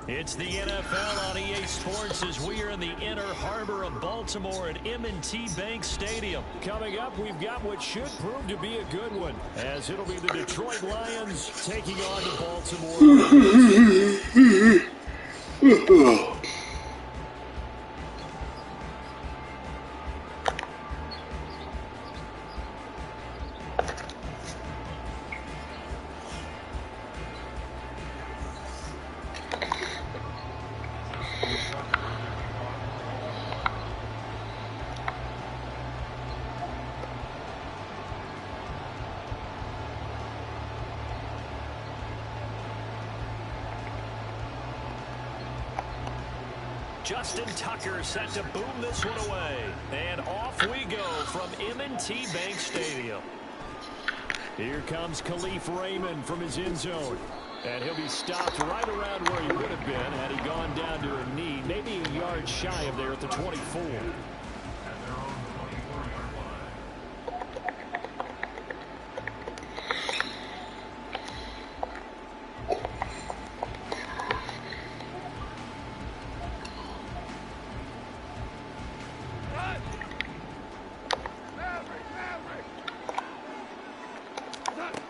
It's the NFL on EA Sports as we are in the inner harbor of Baltimore at M&T Bank Stadium. Coming up, we've got what should prove to be a good one, as it'll be the Detroit Lions taking on the Baltimore. Justin Tucker set to boom this one away. And off we go from M&T Bank Stadium. Here comes Khalif Raymond from his end zone. And he'll be stopped right around where he would have been had he gone down to a knee, maybe a yard shy of there at the 24.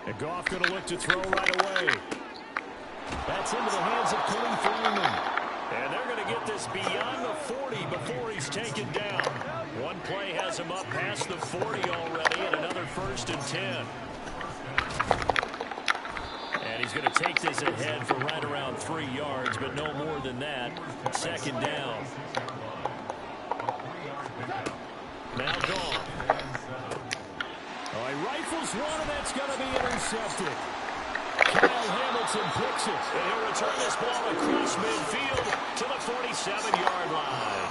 And Goff going to look to throw right away. That's into the hands of Khalif Raymond. And they're going to get this beyond the 40 before he's taken down. One play has him up past the 40 already, and another 1st and 10. And he's going to take this ahead for right around 3 yards, but no more than that. 2nd down. Now Goff. He rifles one, and that's going to be intercepted. Kyle Hamilton picks it. And he'll return this ball across midfield to the 47-yard line.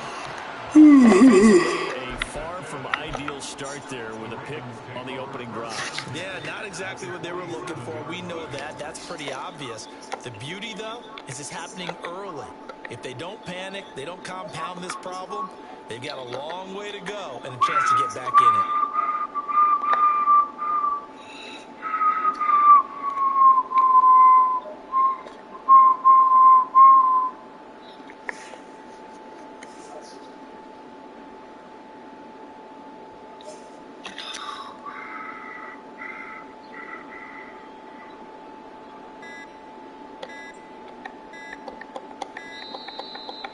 A far from ideal start there with a pick on the opening drive. Yeah, not exactly what they were looking for. We know that. That's pretty obvious. The beauty, though, is it's happening early. If they don't panic, they don't compound this problem, they've got a long way to go and a chance to get back in it.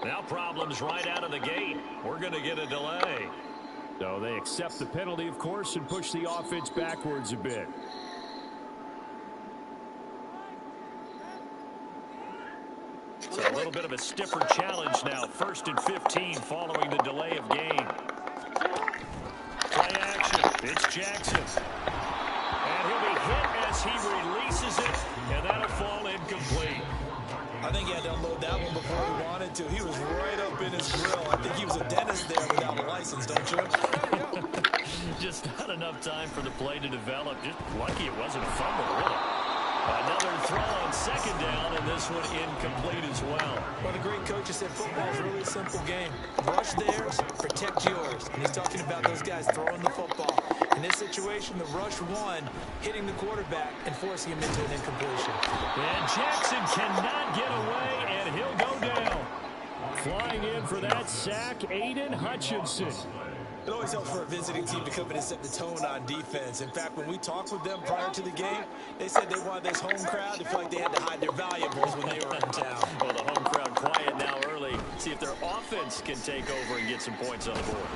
Now problems right out of the gate. We're going to get a delay. So they accept the penalty, of course, and push the offense backwards a bit. So a little bit of a stiffer challenge now. 1st and 15 following the delay of game. Play action. It's Jackson. And he'll be hit as he releases it. And that'll fall incomplete. I think he had to unload that one before he wanted to. He was right up in his grill. I think he was a dentist there without a license, don't you? Just not enough time for the play to develop. Just lucky it wasn't a fumble, really. Another throw on 2nd down, and this one incomplete as well. Well, the great coach has said football is really a simple game. Rush theirs, protect yours. And he's talking about those guys throwing the football. In this situation, the rush one, hitting the quarterback and forcing him into an incompletion. And Jackson cannot get away, and he'll go down. Flying in for that sack, Aiden Hutchinson. It always helps for a visiting team to come in and set the tone on defense. In fact, when we talked with them prior to the game, they said they wanted this home crowd to feel like they had to hide their valuables when they were in town. Well, the home crowd quiet now early. See if their offense can take over and get some points on the board.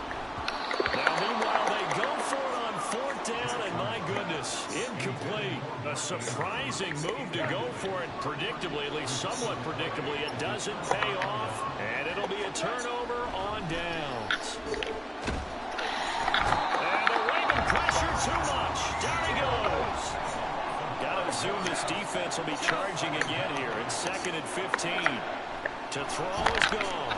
Now, meanwhile, they go for it on 4th down, and my goodness, incomplete. A surprising move to go for it predictably, at least somewhat predictably. It doesn't pay off, and it'll be a turnover on downs. Too much. Down he goes. Got to assume this defense will be charging again here. It's 2nd and 15. To throw is gone.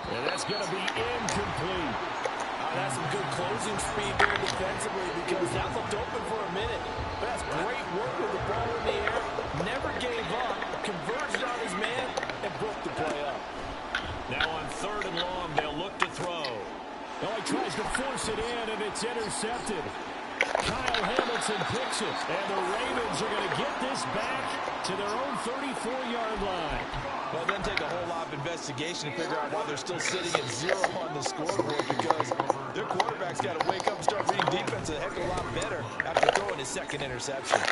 And that's going to be incomplete. That's some good closing speed there defensively because that looked open for a minute. But that's great work with the ball in the air. Never gave up. Converged on his man and broke the play up. Now on 3rd and long, they'll look to throw. Oh, he tries to force it in, and it's intercepted. Kyle Hamilton picks it. And the Ravens are going to get this back to their own 34-yard line. Well, it doesn't take a whole lot of investigation to figure out why they're still sitting at 0 on the scoreboard, because their quarterback's got to wake up and start reading defense a heck of a lot better after throwing his second interception. Well,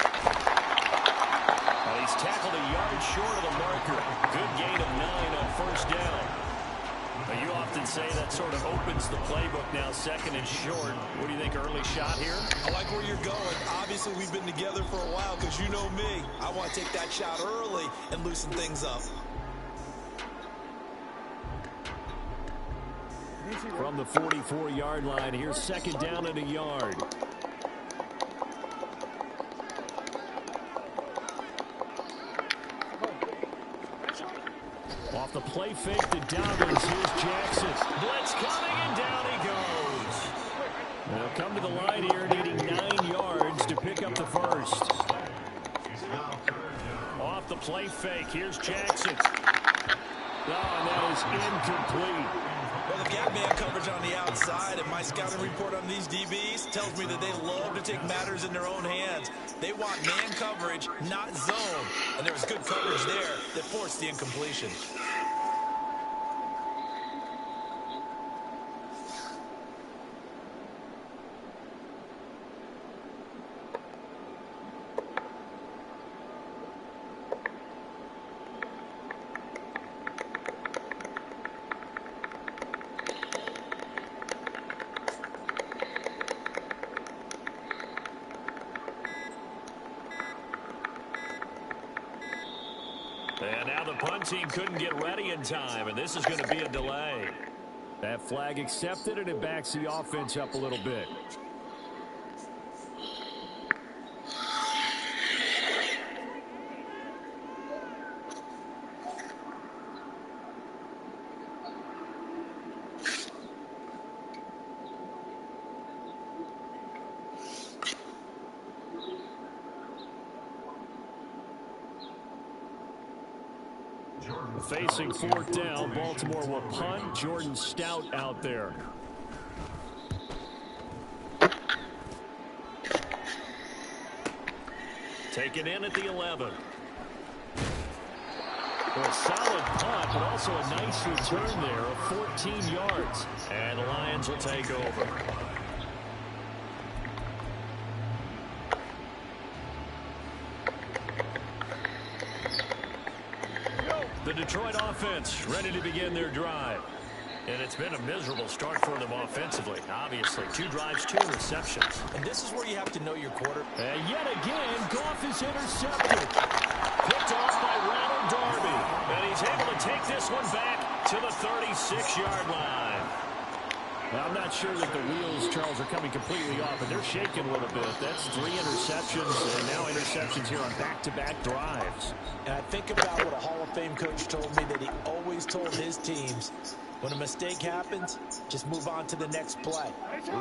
he's tackled a yard short of the marker. Good gain of 9 on first down. Now, you often say that sort of opens the playbook now, second and short. What do you think, early shot here? I like where you're going. Obviously, we've been together for a while, because you know me. I want to take that shot early and loosen things up. From the 44-yard line, here's second down and a yard. Off the play fake to Dobbins. Here's Jackson. Blitz coming, and down he goes. They'll come to the line here, needing 9 yards to pick up the first. Off the play fake, here's Jackson. Oh, and that is incomplete. Well, they've got man coverage on the outside, and my scouting report on these DBs tells me that they love to take matters in their own hands. They want man coverage, not zone. And there was good coverage there that forced the incompletion. And now the punt team couldn't get ready in time, and this is going to be a delay. That flag accepted, and it backs the offense up a little bit. Facing fourth down, Baltimore will punt. Jordan Stout out there. Taken in at the 11. Well, a solid punt, but also a nice return there of 14 yards. And the Lions will take over. The Detroit offense ready to begin their drive. And it's been a miserable start for them offensively. Obviously, 2 drives, 2 receptions. And this is where you have to know your quarter. And yet again, Goff is intercepted. Picked off by Ronald Darby. And he's able to take this one back to the 36-yard line. Now, I'm not sure that the wheels, Charles, are coming completely off, but they're shaking a little bit. That's 3 interceptions, and now interceptions here on back-to-back drives. And I think about what a Hall of Fame coach told me, that he always told his teams, when a mistake happens, just move on to the next play.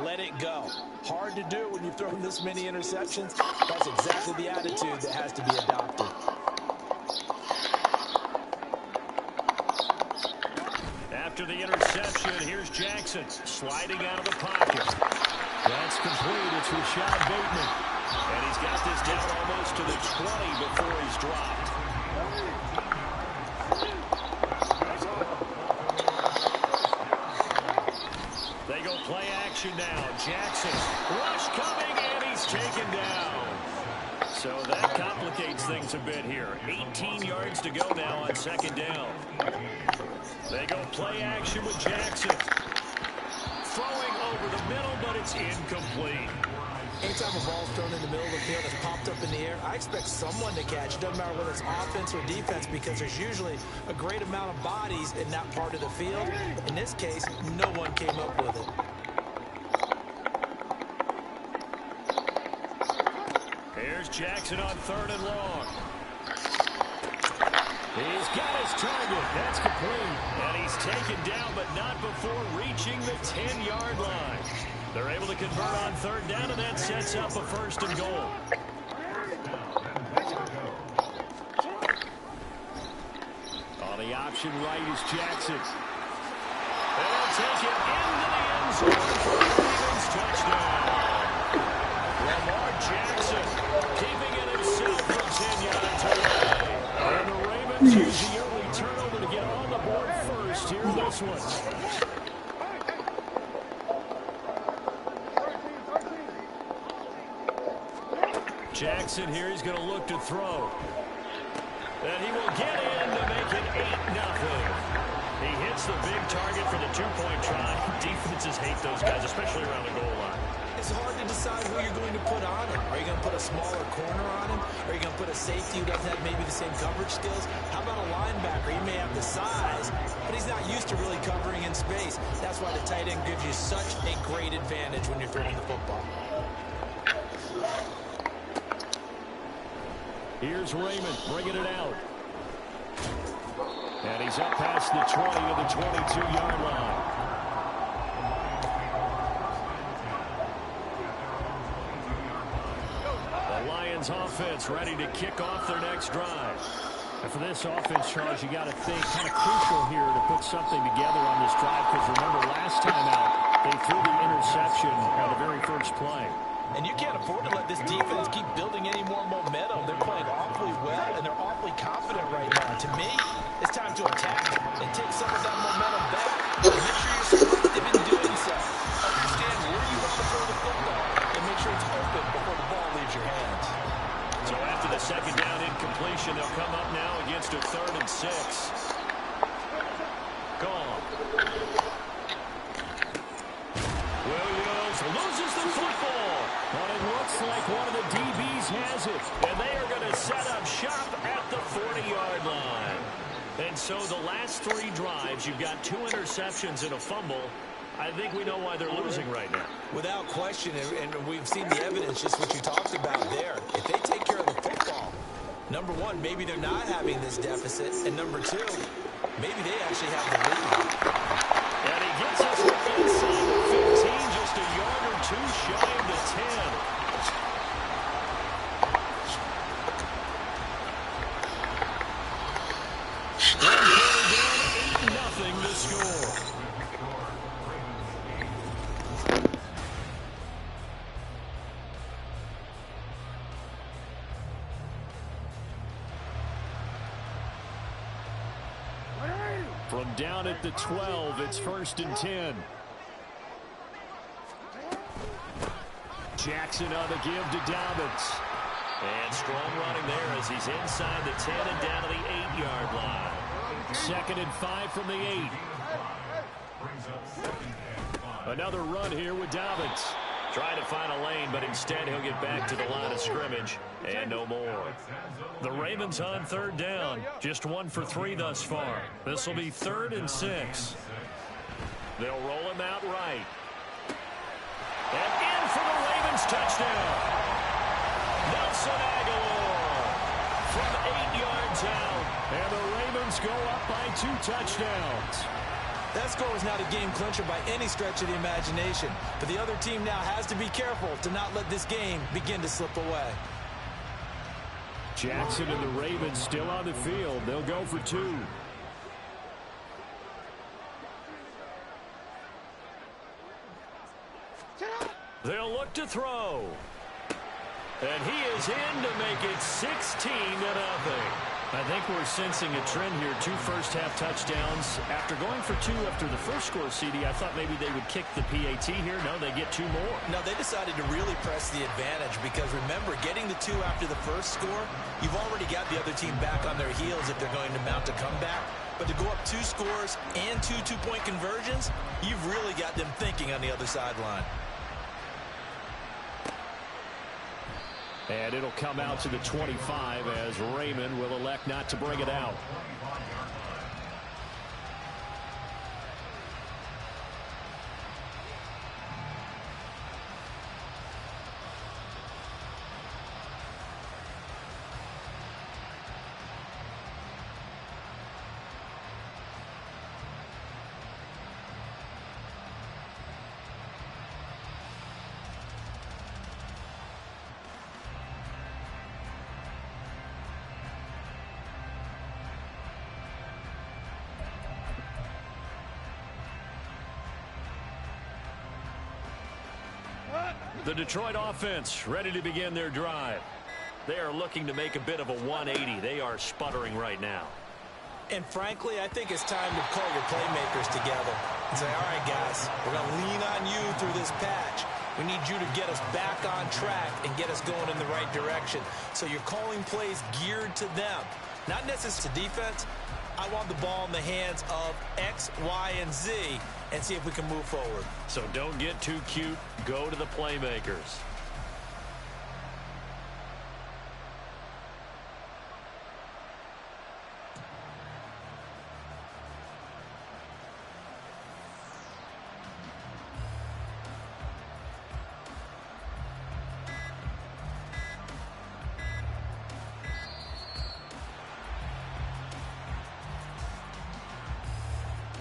Let it go. Hard to do when you've thrown this many interceptions. That's exactly the attitude that has to be adopted. After the interception, here's Jackson sliding out of the pocket. That's complete. It's Rashad Bateman. And he's got this down almost to the 20 before he's dropped. They go play action now. Jackson, rush coming, and he's taken down. So that complicates things a bit here. 18 yards to go now on second down. They go play action with Jackson. Throwing over the middle, but it's incomplete. Anytime a ball's thrown in the middle of the field that's popped up in the air, I expect someone to catch. It doesn't matter whether it's offense or defense, because there's usually a great amount of bodies in that part of the field. In this case, no one came up with it. Here's Jackson on 3rd and long. He's got his target. That's complete. And he's taken down, but not before reaching the 10-yard line. They're able to convert on 3rd down, and that sets up a 1st and goal. On the option right is Jackson. And they'll take it into the end zone for a Ravens touchdown. Lamar Jackson keeping it himself from 10 yards away. And the Ravens use the early turnover to get on the board first here in this one. Jackson here, he's going to look to throw. And he will get in to make it 8-0. He hits the big target for the two-point try. Defenses hate those guys, especially around the goal line. It's hard to decide who you're going to put on him. Are you going to put a smaller corner on him? Are you going to put a safety who doesn't have maybe the same coverage skills? How about a linebacker? He may have the size, but he's not used to really covering in space. That's why the tight end gives you such a great advantage when you're throwing the football. Here's Raymond bringing it out. And he's up past the 20 to the 22-yard line. The Lions offense ready to kick off their next drive. And for this offense, Charles, you got to think kind of crucial here to put something together on this drive, because remember last time out, they threw the interception on the very first play. And you can't afford to let this defense keep building any more momentum. They're playing awfully well, and they're awfully confident right now. To me, it's time to attack and take some of that momentum back. Make sure you're selective in doing so. Understand where you want to throw the football, and make sure it's open before the ball leaves your hands. So after the second down incompletion, they'll come up now against a 3rd and 6. Gone. Williams loses the football. But it looks like one of the DBs has it. And they are going to set up shop at the 40-yard line. And so the last 3 drives, you've got 2 interceptions and a fumble. I think we know why they're losing right now. Without question, and we've seen the evidence, just what you talked about there. If they take care of the football, number one, maybe they're not having this deficit. And number 2, maybe they actually have the lead. And he gets us inside the 15, just a yard or 2 shy of the 10. Down 8-0 to score. From down at the 12, it's 1st and 10. Jackson on the give to Dobbins. And strong running there as he's inside the 10 and down to the 8-yard line. 2nd and 5 from the 8. Another run here with Dobbins. Trying to find a lane, but instead he'll get back to the line of scrimmage. And no more. The Ravens on 3rd down. Just 1 for 3 thus far. This will be 3rd and 6. They'll roll him out right. And in for the Ravens touchdown. Nelson Aguilar from 8 yards out. And the Ravens go up by 2 touchdowns. That score is not a game clincher by any stretch of the imagination. But the other team now has to be careful to not let this game begin to slip away. Jackson and the Ravens still on the field. They'll go for 2. They'll look to throw. And he is in to make it 16-0. I think we're sensing a trend here. 2 first-half touchdowns. After going for 2 after the first score, CD, I thought maybe they would kick the PAT here. No, they get 2 more. No, they decided to really press the advantage because, remember, getting the 2 after the first score, you've already got the other team back on their heels if they're going to mount a comeback. But to go up 2 scores and 2 two-point conversions, you've really got them thinking on the other sideline. And it'll come out to the 25 as Raymond will elect not to bring it out. The Detroit offense ready to begin their drive. They are looking to make a bit of a 180. They are sputtering right now. And frankly, I think it's time to call your playmakers together and say, all right, guys, we're going to lean on you through this patch. We need you to get us back on track and get us going in the right direction. So you're calling plays geared to them, not necessarily to defense. I want the ball in the hands of X, Y, and Z and see if we can move forward. So don't get too cute. Go to the playmakers.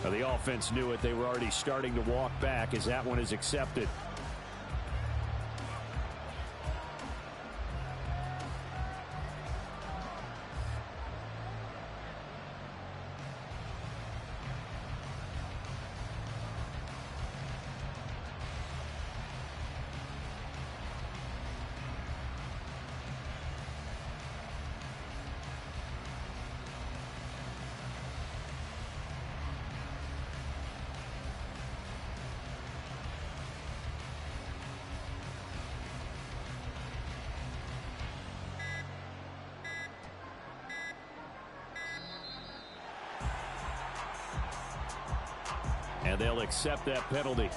Now, the offense knew it. They were already starting to walk back as that one is accepted. And they'll accept that penalty.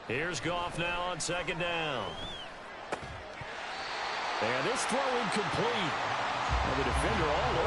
Here's Goff now on second down. And this throw incomplete. And the defender all over.